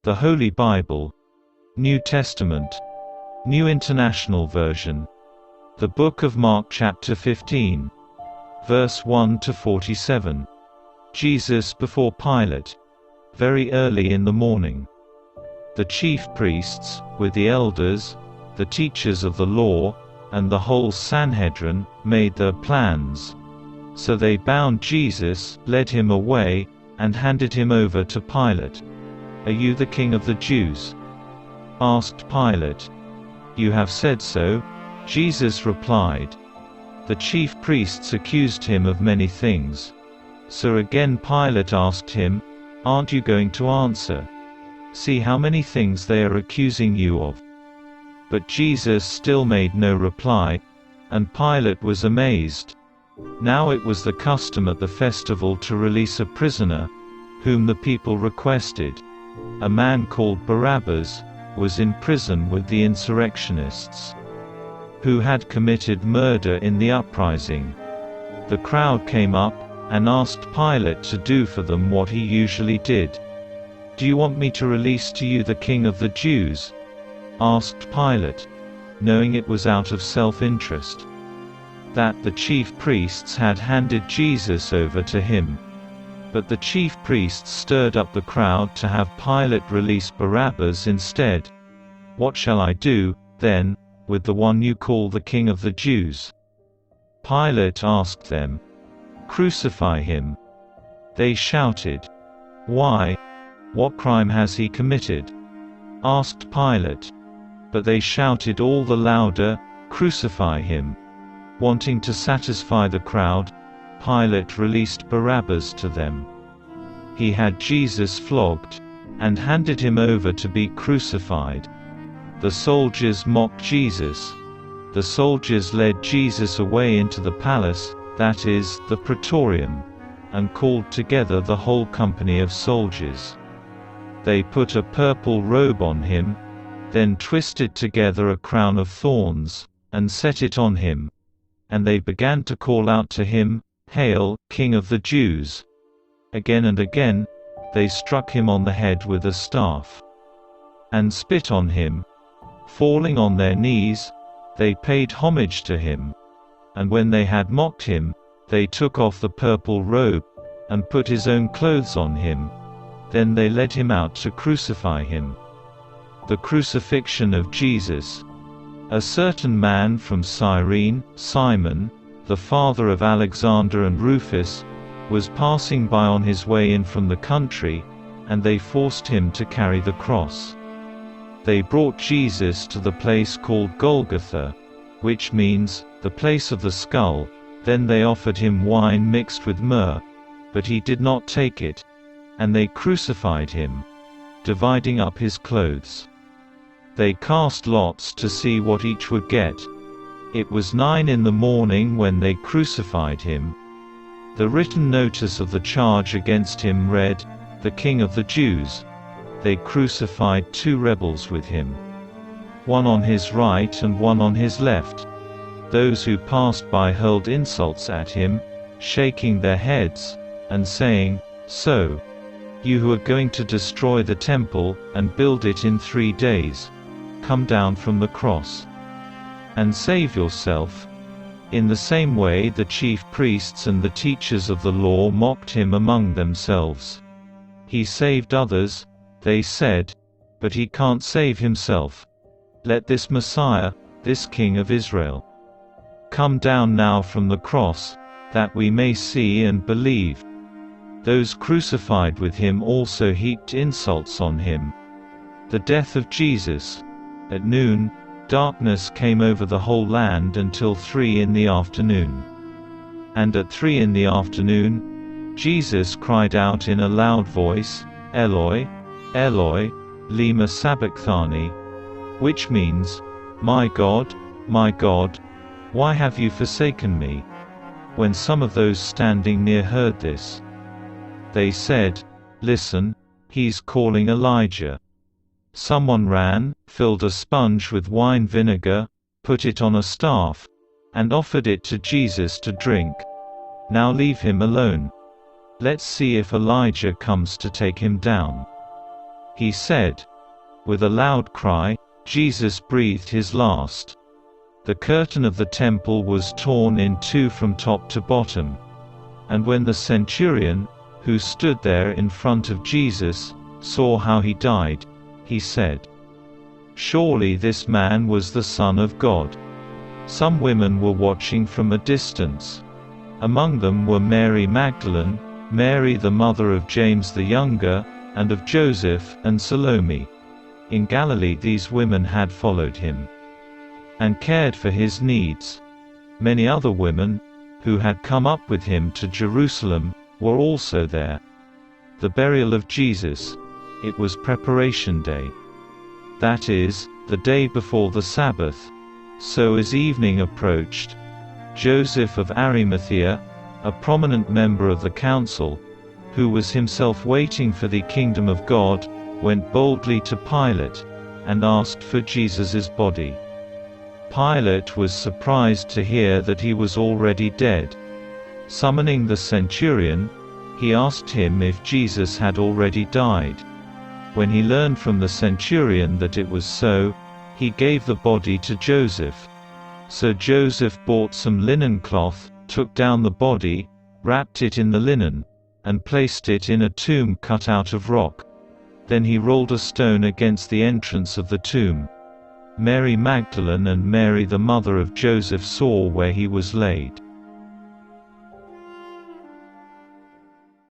The Holy Bible, New Testament, New International Version. The Book of Mark chapter 15, verse 1 to 47. Jesus before Pilate. Very early in the morning, the chief priests, with the elders, the teachers of the law, and the whole Sanhedrin, made their plans. So they bound Jesus, led him away, and handed him over to Pilate. "Are you the king of the Jews?" asked Pilate. "You have said so," Jesus replied. The chief priests accused him of many things. So again Pilate asked him, "Aren't you going to answer? See how many things they are accusing you of." But Jesus still made no reply, and Pilate was amazed. Now it was the custom at the festival to release a prisoner, whom the people requested. A man called Barabbas was in prison with the insurrectionists, who had committed murder in the uprising. The crowd came up, and asked Pilate to do for them what he usually did. "Do you want me to release to you the King of the Jews?" asked Pilate, knowing it was out of self-interest that the chief priests had handed Jesus over to him. But the chief priests stirred up the crowd to have Pilate release Barabbas instead. "What shall I do, then, with the one you call the King of the Jews?" Pilate asked them. "Crucify him." They shouted. "Why? What crime has he committed?" asked Pilate. But they shouted all the louder, "Crucify him." Wanting to satisfy the crowd, Pilate released Barabbas to them. He had Jesus flogged, and handed him over to be crucified. The soldiers mocked Jesus. The soldiers led Jesus away into the palace, that is, the praetorium, and called together the whole company of soldiers. They put a purple robe on him, then twisted together a crown of thorns, and set it on him. And they began to call out to him, "Hail, King of the Jews!" Again and again, they struck him on the head with a staff, and spit on him. Falling on their knees, they paid homage to him. And when they had mocked him, they took off the purple robe, and put his own clothes on him. Then they led him out to crucify him. The Crucifixion of Jesus. A certain man from Cyrene, Simon, the father of Alexander and Rufus, was passing by on his way in from the country, and they forced him to carry the cross. They brought Jesus to the place called Golgotha, which means, the place of the skull. Then they offered him wine mixed with myrrh, but he did not take it. And they crucified him, dividing up his clothes. They cast lots to see what each would get. It was 9 in the morning when they crucified him. The written notice of the charge against him read, "The King of the Jews." They crucified 2 rebels with him, one on his right and one on his left. Those who passed by hurled insults at him, shaking their heads, and saying, "So, you who are going to destroy the temple, and build it in 3 days, come down from the cross, and save yourself." In the same way the chief priests and the teachers of the law mocked him among themselves. "He saved others," they said, "but he can't save himself. Let this Messiah, this King of Israel, come down now from the cross, that we may see and believe." Those crucified with him also heaped insults on him. The death of Jesus. At noon, darkness came over the whole land until 3 in the afternoon. And at 3 in the afternoon, Jesus cried out in a loud voice, "Eloi, Eloi, lema sabachthani," which means, my God, why have you forsaken me?" When some of those standing near heard this, they said, "Listen, he's calling Elijah." Someone ran, filled a sponge with wine vinegar, put it on a staff, and offered it to Jesus to drink. "Now leave him alone. Let's see if Elijah comes to take him down." he said. With a loud cry, Jesus breathed his last. The curtain of the temple was torn in two from top to bottom. And when the centurion, who stood there in front of Jesus, saw how he died, he said, "Surely this man was the Son of God." Some women were watching from a distance. Among them were Mary Magdalene, Mary the mother of James the Younger, and of Joseph, and Salome. In Galilee these women had followed him and cared for his needs. Many other women, who had come up with him to Jerusalem, were also there. The burial of Jesus. It was Preparation Day. That is, the day before the Sabbath. So as evening approached, Joseph of Arimathea, a prominent member of the council, who was himself waiting for the kingdom of God, went boldly to Pilate, and asked for Jesus' body. Pilate was surprised to hear that he was already dead. Summoning the centurion, he asked him if Jesus had already died. When he learned from the centurion that it was so, he gave the body to Joseph. So Joseph bought some linen cloth, took down the body, wrapped it in the linen, and placed it in a tomb cut out of rock. Then he rolled a stone against the entrance of the tomb. Mary Magdalene and Mary the mother of Joseph saw where he was laid.